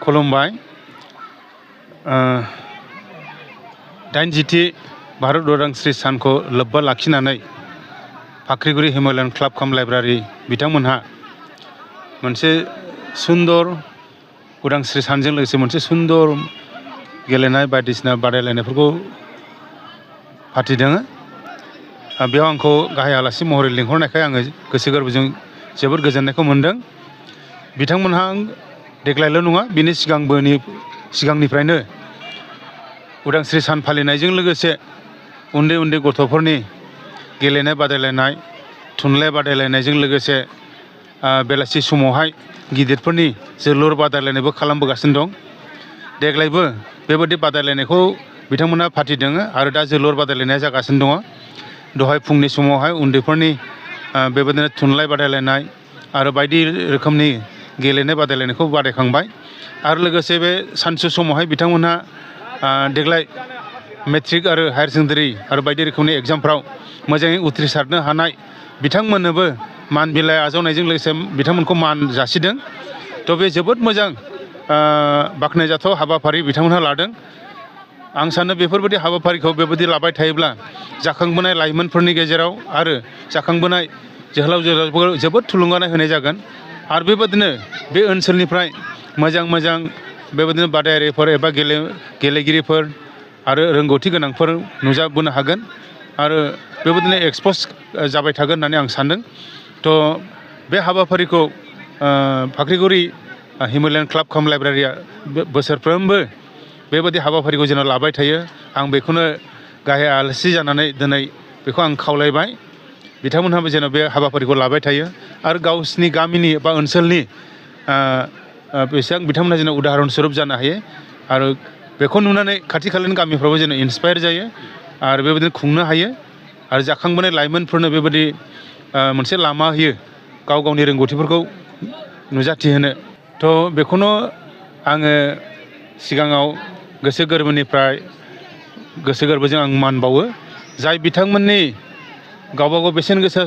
खुलुमबाय। 80थि भारत उदांस्रि सानखौ लोब्बा लाखिनानै फाख्रिगुरि हिमालयान क्लाब काम लाइब्रेरि बिथांमोनहा मोनसे सुंदर उदांस्रि सानजों लोगोसे मोनसे सुंदर गेलेनाय बायदिसिना बादायलायनायफोरखौ फाथिदों। बेयाव आंखौ गाहाय आलासि महरै लिंहरनायखाय आङो गोसो गोरबोजों जोबोद गोजोननायखौ मोनदों। बिथांमोनहा देग्लायल' नङा, बिनि सिगांनिफ्रायनो उदांस्रि सान फालिनायजों लोगोसे उन्दै उन्दै गथ'फोरनि गेलेनाय बादायलायनाय, थुनलाइ बादायलायनायजों लोगोसे बेलासि समावहाय गिदिरफोरनि जोलुर बादायलायनायबो खालामबोगासिनो दं। देग्लायबो बेबायदि बादायलायनायखौ बिथांमोनहा फाथिदों आरो दा जोलुर बादायलायनाया जागासिनो दङ। दहाय फुंनि समावहाय उन्दैफोरनि बेबायदिनो थुनलाइ बादायलायनाय आरो बायदि रोखोमनि गेलेनाय बादायलायनायखौ बादायखांबाय। आरो लोगोसे बे सानसु समावहाय बिथांमोनहा देग्लाय मेट्रिक आरो हायार सेकेन्डारि आरो बायदि रोखोमनि एग्जामफ्राव मोजाङै उथ्रिसारनो हानाय बिथांमोननोबो मान बिलाइ आजावनायजों लोगोसे बिथांमोनखौ मान जासिदों। थ' बे जोबोद मोजां बाख्नायजाथाव हाबाफारि बिथांमोनहा लादों। आं सानो बेफोरबायदि हाबाफारिखौ बेबायदि लाबाय थायोब्ला जाखांबोनाय लाइमोनफोरनि गेजेराव आरो जाखांबोनाय जोहोलाव जोहोलावफोरखौ जोबोद थुलुंगानाय होनाय जागोन। आरो बेबादिनो बे ओनसोलनिफ्राय मोजां बेबादिनो बादायारिफोर एबा गेलेगिरिफोर आरो रोंगौथि गोनांफोर नुजाबोनो हागोन आरो बेबादिनो एक्सप'ज जाबाय थागोन होननानै आं सानदों। थ' बे हाबाफारिखौ फाख्रिगुरि हिमालयान क्लाब काम लाइब्रेरिया बोसोरफ्रोमबो बेबायदि हाबाफारिखौ जेन' लाबाय थायो, आं बेखौनो गाहाय आलासि जानानै दिनै बेखौ आं खावलायबाय। बिथांमोनहाबो जेन' बे हाबाफारिखौ लाबाय थायो आरो गावसिनि गामिनि बा ओनसोलनि बिथांमोनहा जेन' उदाहरन स्वरुप जानो हायो आरो बेखौ नुनानै खाथि खालानि गामिफ्रावबो जेन' इन्सपायार जायो आरो बेबायदिनो खुंनो हायो आरो जाखांबोनाय लाइमोनफोरनो बेबायदि मोनसे लामा होयो गाव गावनि रोंगौथिफोरखौ नुजाथिहोनो। थ' बेखौनो आङो सिगाङाव गोसो गोरबोजों आं मान बावो, जाय बिथांमोननि गावबागाव बेसेन गोसा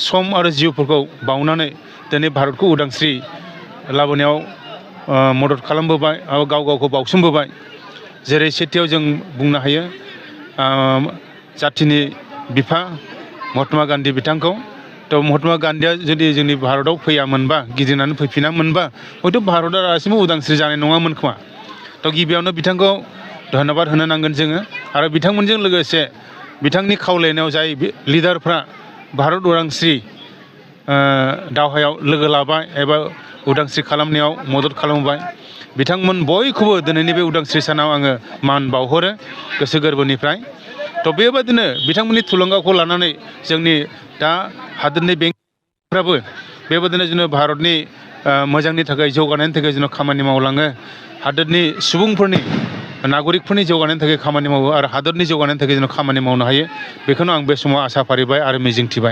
सम आरो जिउफोरखौ बावनानै दिनै भारतखौ उदांस्रि लाबोनायाव मदद खालामबोबाय आरो गाव गावखौ बावसोमबोबाय। जेरै सेथियाव जों बुंनो हायो जाथिनि बिफा महात्मा गान्धी बिथांखौ। थ' महात्मा गान्धीया जुदि जोंनि भारताव फैयामोनबा, गिदिंनानै फैफिनामोनबा हयथ' भारतआ दासिमबो उदांस्रि जानाय नङामोन खोमा। थ' गिबियावनो बिथांखौ धन्यबाद होनो नांगोन जोङो। आरो बिथांमोनजों लोगोसे बिथांनि खावलायनायाव जाय लिडारफ्रा भारत उदांस्रि दावहायाव लोगो लाबाय एबा उदांस्रि खालामनायाव मदद खालामबाय, बिथांमोन बयखौबो दिनैनि बे उदांस्रि सानाव आङो मान बावहरो गोसो गोरबोनिफ्राय। थ' बेबादिनो बिथांमोननि थुलुंगाखौ लानानै जोंनि दा हादोरनि बेंकफ्राबो बेबादिनो जेन' भारतनि मोजांनि थाखाय जौगानायनि थाखाय जेन' खामानि मावलाङो, हादोरनि सुबुंफोरनि नागरिकफोरनि जौगानायनि थाखाय खामानि मावो आरो हादोरनि जौगानायनि थाखाय जेन' खामानि मावनो हायो, बेखौनो आं बे समाव आसा फारिबाय आरो मिजिंथिबाय।